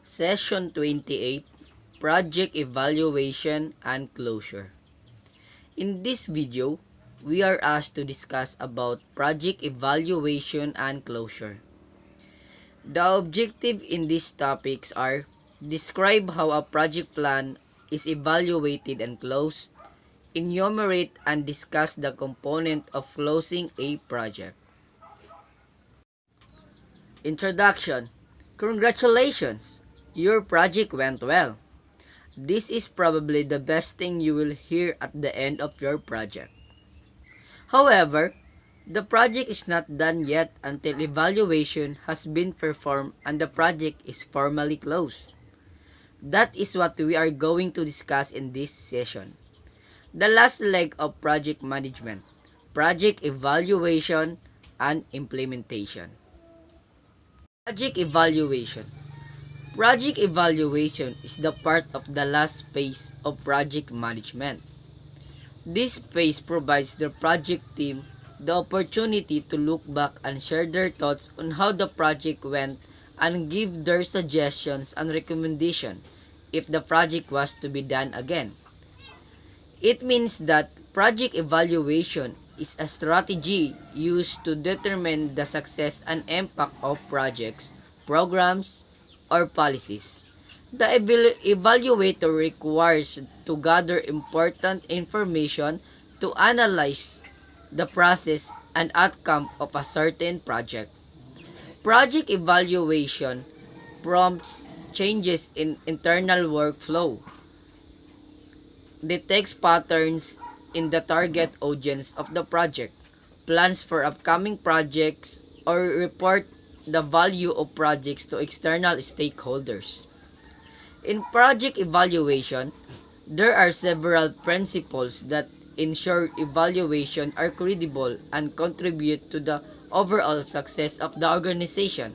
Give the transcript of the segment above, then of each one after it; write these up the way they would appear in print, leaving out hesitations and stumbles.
Session 28, Project Evaluation and Closure. In this video, we are asked to discuss about project evaluation and closure. The objective in these topics are describe how a project plan is evaluated and closed, enumerate and discuss the component of closing a project. Introduction. Congratulations! Your project went well. This is probably the best thing you will hear at the end of your project. However, the project is not done yet until evaluation has been performed and the project is formally closed. That is what we are going to discuss in this session. The last leg of project management, project evaluation and implementation. Project evaluation. Project evaluation is the part of the last phase of project management. This phase provides the project team the opportunity to look back and share their thoughts on how the project went and give their suggestions and recommendations if the project was to be done again. It means that project evaluation is a strategy used to determine the success and impact of projects, programs, or policies. The evaluator requires to gather important information to analyze the process and outcome of a certain project. Project evaluation prompts changes in internal workflow, detects patterns in the target audience of the project, plans for upcoming projects, or report the value of projects to external stakeholders. In project evaluation, there are several principles that ensure evaluation are credible and contribute to the overall success of the organization.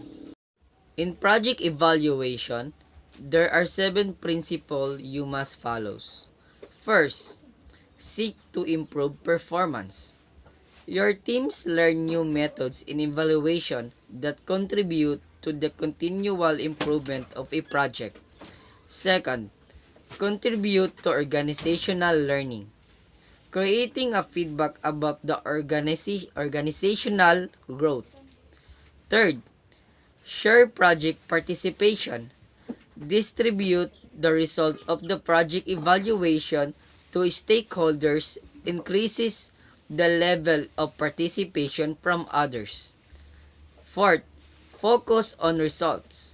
In project evaluation, there are 7 principles you must follow. First, seek to improve performance. Your teams learn new methods in evaluation that contribute to the continual improvement of a project. Second, contribute to organizational learning. Creating a feedback about the organizational growth. Third, share project participation. Distribute the result of the project evaluation to stakeholders increases the level of participation from others. Fourth, focus on results.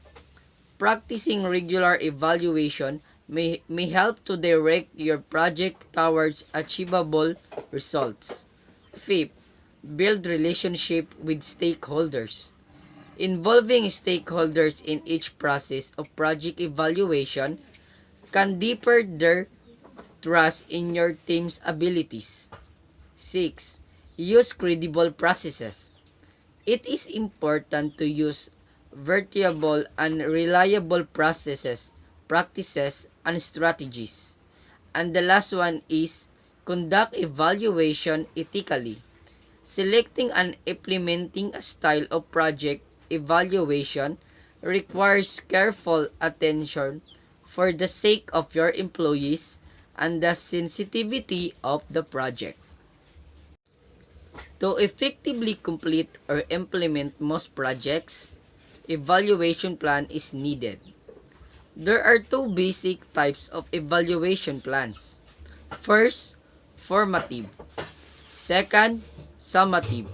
Practicing regular evaluation may help to direct your project towards achievable results. Fifth, build relationship with stakeholders. Involving stakeholders in each process of project evaluation can deepen their trust in your team's abilities. 6. Use credible processes. It is important to use verifiable and reliable processes, practices, and strategies. And the last one is conduct evaluation ethically. Selecting and implementing a style of project evaluation requires careful attention for the sake of your employees and the sensitivity of the project. To effectively complete or implement most projects, evaluation plan is needed. There are 2 basic types of evaluation plans. First, formative. Second, summative.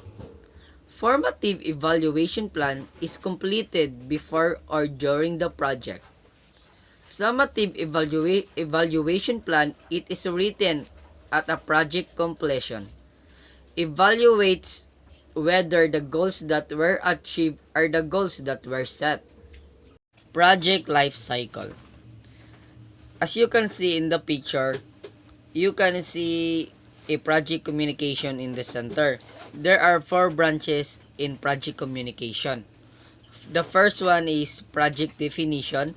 Formative evaluation plan is completed before or during the project. Summative evaluation plan, it is written at a project completion. Evaluates whether the goals that were achieved are the goals that were set. Project life cycle. As you can see in the picture, you can see a project communication in the center. There are 4 branches in project communication. The first one is project definition.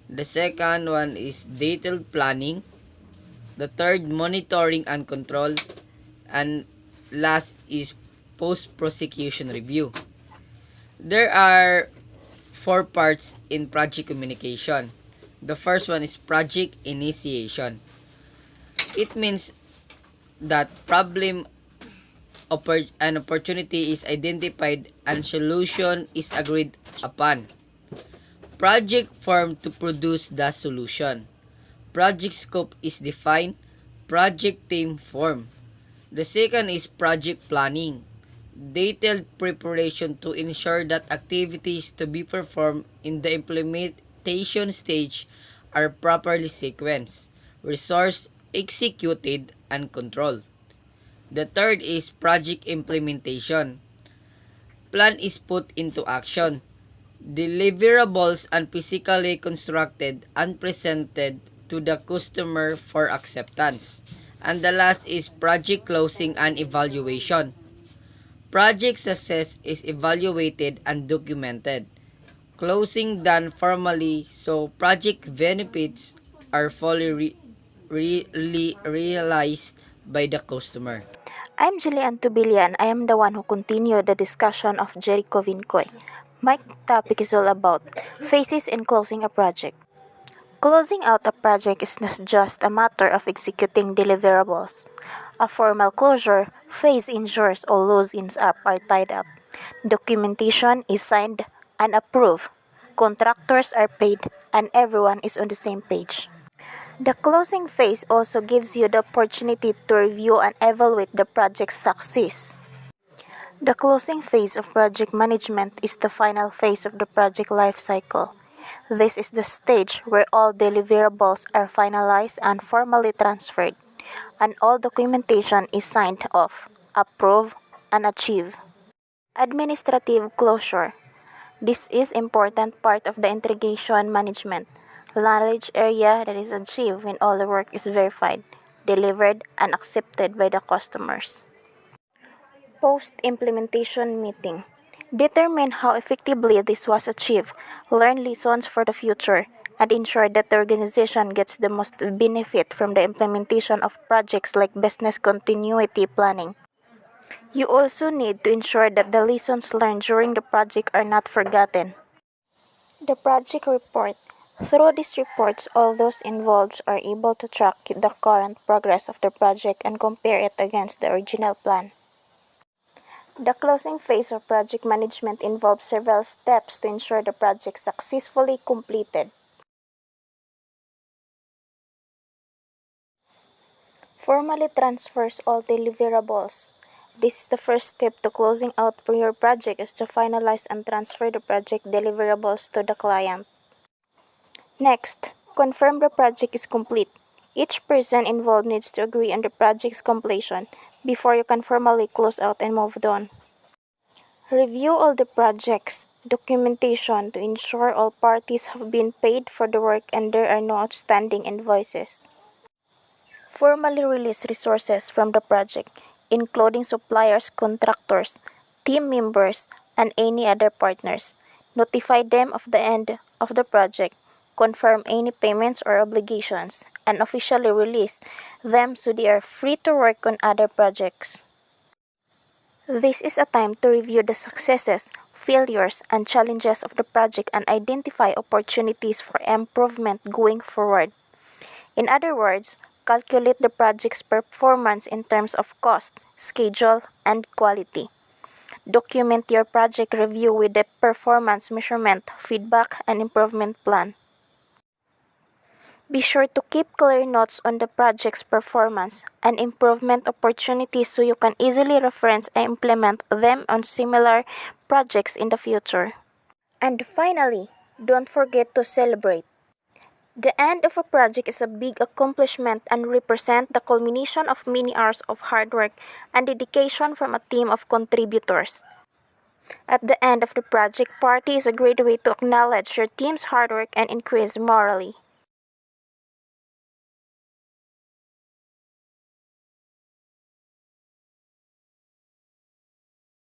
The second one is detailed planning. The third, monitoring and control. And last is post-prosecution review. There are four parts in project communication. The first one is project initiation. It means that an opportunity is identified and solution is agreed upon. Project form to produce the solution. Project scope is defined. Project team form. The second is project planning. Detailed preparation to ensure that activities to be performed in the implementation stage are properly sequenced, resourced, executed, and controlled. The third is project implementation. Plan is put into action. Deliverables are physically constructed and presented to the customer for acceptance. And the last is project closing and evaluation. Project success is evaluated and documented. Closing done formally so project benefits are fully realized by the customer. I'm Julian Tubilian. I am the one who continued the discussion of Jericho Vincoy. My topic is all about phases in closing a project. Closing out a project is not just a matter of executing deliverables. A formal closure phase ensures all loose ends up are tied up. Documentation is signed and approved. Contractors are paid and everyone is on the same page. The closing phase also gives you the opportunity to review and evaluate the project's success. The closing phase of project management is the final phase of the project life cycle. This is the stage where all deliverables are finalized and formally transferred, and all documentation is signed off, approved, and achieved. Administrative closure. This is important part of the integration management. Knowledge area that is achieved when all the work is verified, delivered, and accepted by the customers. Post-implementation meeting. Determine how effectively this was achieved, learn lessons for the future, and ensure that the organization gets the most benefit from the implementation of projects like business continuity planning. You also need to ensure that the lessons learned during the project are not forgotten. The project report. Through these reports, all those involved are able to track the current progress of the project and compare it against the original plan. The closing phase of project management involves several steps to ensure the project successfully completed. Formally transfers all deliverables. This is the first step to closing out your project is to finalize and transfer the project deliverables to the client. Next, confirm the project is complete. Each person involved needs to agree on the project's completion before you can formally close out and move on. Review all the project's documentation to ensure all parties have been paid for the work and there are no outstanding invoices. Formally release resources from the project, including suppliers, contractors, team members, and any other partners. Notify them of the end of the project, confirm any payments or obligations, and officially release them so they are free to work on other projects. This is a time to review the successes, failures, and challenges of the project and identify opportunities for improvement going forward. In other words, calculate the project's performance in terms of cost, schedule, and quality. Document your project review with the performance measurement, feedback, and improvement plan. Be sure to keep clear notes on the project's performance and improvement opportunities so you can easily reference and implement them on similar projects in the future. And finally, don't forget to celebrate. The end of a project is a big accomplishment and represents the culmination of many hours of hard work and dedication from a team of contributors. At the end of the project, party is a great way to acknowledge your team's hard work and increase morally.